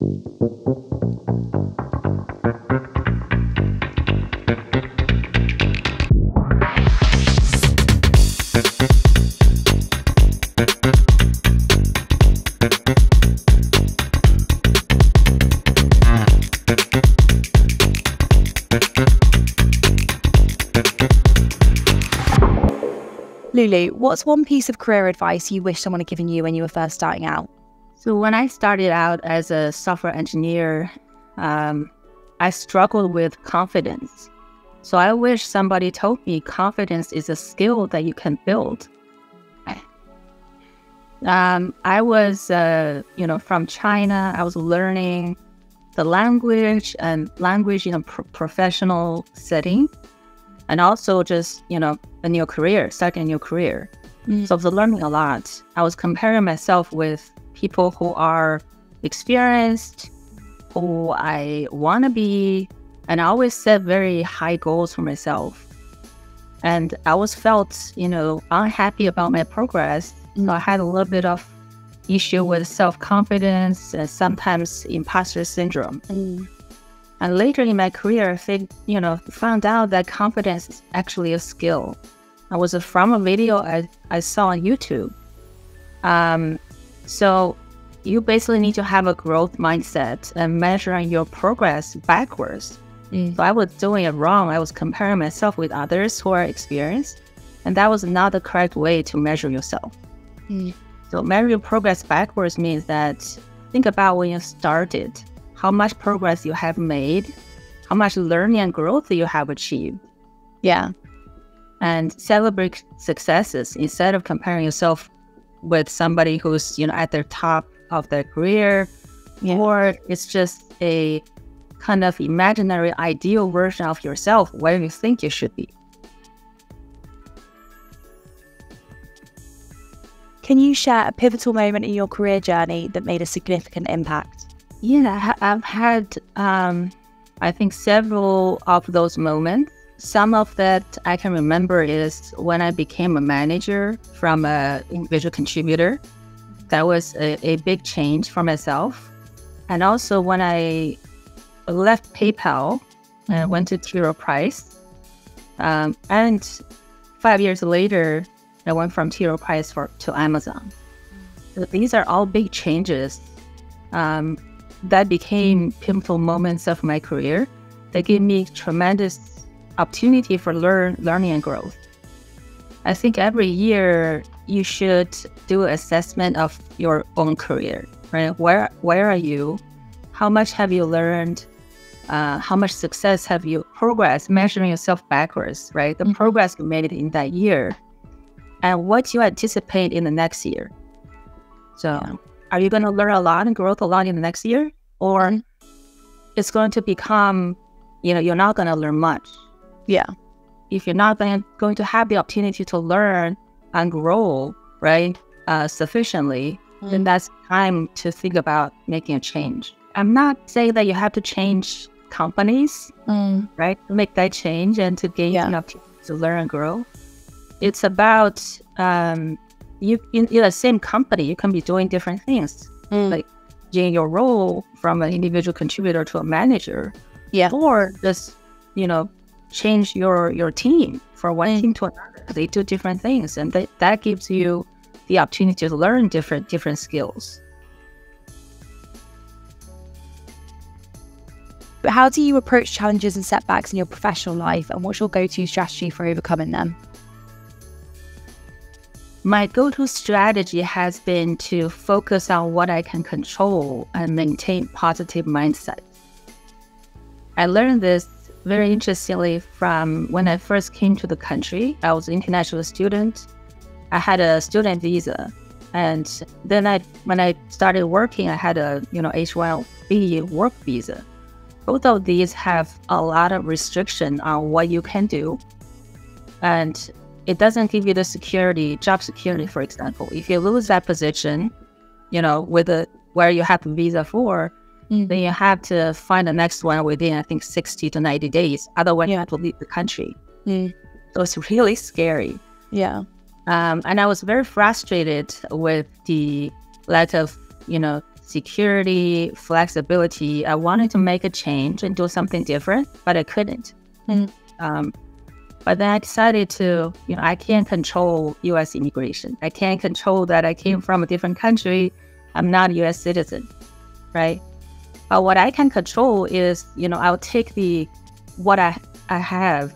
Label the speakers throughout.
Speaker 1: Lulu, what's one piece of career advice you wish someone had given you when you were first starting out?
Speaker 2: So when I started out as a software engineer, I struggled with confidence. So I wish somebody told me confidence is a skill that you can build. I was, from China. I was learning the language in a professional setting, and also just, a new career, starting a new career. So I was learning a lot. I was comparing myself with people who are experienced, who I want to be, and I always set very high goals for myself. And I always felt, unhappy about my progress. I had a little bit of issue with self-confidence and sometimes imposter syndrome. And later in my career, I found out that confidence is actually a skill. I was from a video I saw on YouTube. So you basically need to have a growth mindset and measuring your progress backwards. So I was doing it wrong. I was comparing myself with others who are experienced, and that was not the correct way to measure yourself. So measure your progress backwards means that think about when you started, how much progress you have made, how much learning and growth you have achieved.
Speaker 1: Yeah.
Speaker 2: And celebrate successes instead of comparing yourself with somebody who's, at the top of their career, or it's just a kind of imaginary ideal version of yourself where you think you should be.
Speaker 1: Can you share a pivotal moment in your career journey that made a significant impact?
Speaker 2: Yeah, I've had, I think, several of those moments. Some of that I can remember is when I became a manager from an individual contributor. That was a big change for myself. And also when I left PayPal and went to T. Price. And 5 years later, I went from T. Price to Amazon. So these are all big changes that became pivotal moments of my career. They gave me tremendous opportunity for learning and growth. I think every year you should do an assessment of your own career, right? Where are you? How much have you learned? How much success have you progressed? Measuring yourself backwards, right? The progress you made in that year, and what you anticipate in the next year. So, are you going to learn a lot and grow a lot in the next year, or it's going to become, you're not going to learn much?
Speaker 1: Yeah.
Speaker 2: If you're not going to have the opportunity to learn and grow, right, sufficiently, then that's time to think about making a change. I'm not saying that you have to change companies, right, to make that change and to gain enough to learn and grow. It's about you in the same company, you can be doing different things, like changing your role from an individual contributor to a manager, or just change your team from one team to another. They do different things, and that gives you the opportunity to learn different skills.
Speaker 1: But how do you approach challenges and setbacks in your professional life, and what's your go-to strategy for overcoming them?
Speaker 2: My go-to strategy has been to focus on what I can control and maintain positive mindset. I learned this very interestingly from when I first came to the country. I was an international student. I had a student visa. And then when I started working, I had a H-1B work visa. Both of these have a lot of restriction on what you can do. And it doesn't give you the security, job security, for example. If you lose that position, where you have a visa for, then you have to find the next one within, I think, 60 to 90 days. Otherwise, you have to leave the country. So it's really scary. And I was very frustrated with the lack of, security, flexibility. I wanted to make a change and do something different, but I couldn't. But then I decided to, I can't control U.S. immigration. I can't control that I came from a different country. I'm not a U.S. citizen, right? But what I can control is, I'll take what I have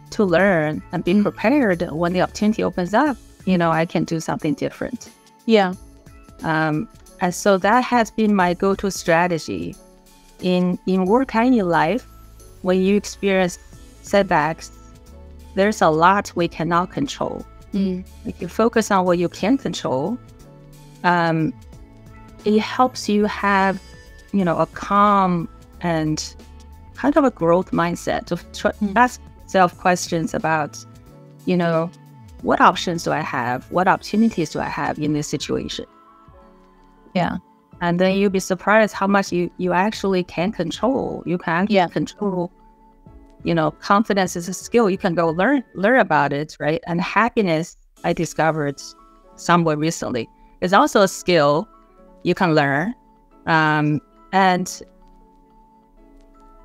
Speaker 2: to learn and be prepared when the opportunity opens up. I can do something different.
Speaker 1: Yeah.
Speaker 2: And so that has been my go-to strategy in work and in life. When you experience setbacks, there's a lot we cannot control. If you focus on what you can control, it helps you have, a calm and kind of a growth mindset to ask yourself questions about, what options do I have? What opportunities do I have in this situation?
Speaker 1: Yeah.
Speaker 2: And then you'll be surprised how much you actually can control. You can control, confidence is a skill. You can go learn about it, right? And happiness, I discovered somewhere recently, is also a skill you can learn. And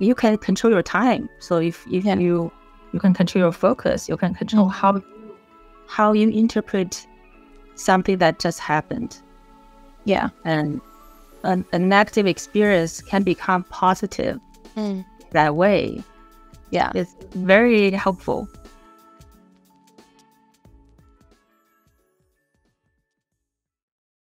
Speaker 2: you can control your time. So if you can control your focus, you can control how you interpret something that just happened.
Speaker 1: Yeah.
Speaker 2: And a negative experience can become positive that way.
Speaker 1: Yeah.
Speaker 2: It's very helpful.